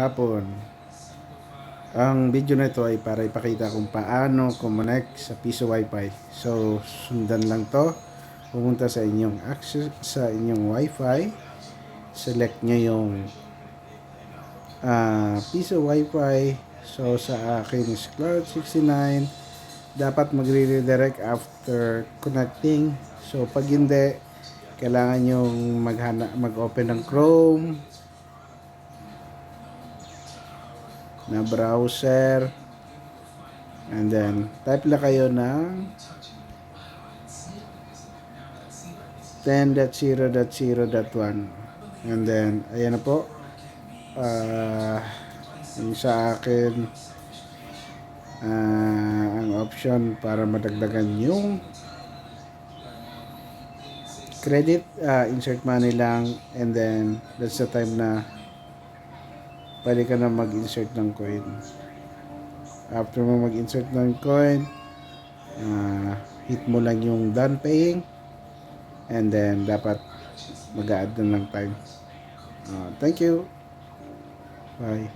Hapon. Ang video na ito ay para ipakita kung paano connect sa Piso Wi-Fi. So, sundan lang to. Pumunta sa inyong access sa inyong Wi-Fi. Select nyo yung Piso Wi-Fi. So, sa akin is Cloud69. Dapat magre-redirect after connecting. So, pag hindi, kailangan yung mag-open ng Chrome na browser, and then type lang kayo ng 10.0.0.1, and then ayan na po. Yung sa akin, ang option para madagdagan yung credit, insert money lang, and then that's the time na pwede ka na mag-insert ng coin. After mo mag-insert ng coin, hit mo lang yung done paying, and then dapat mag-a-add na lang time. Thank you. Bye.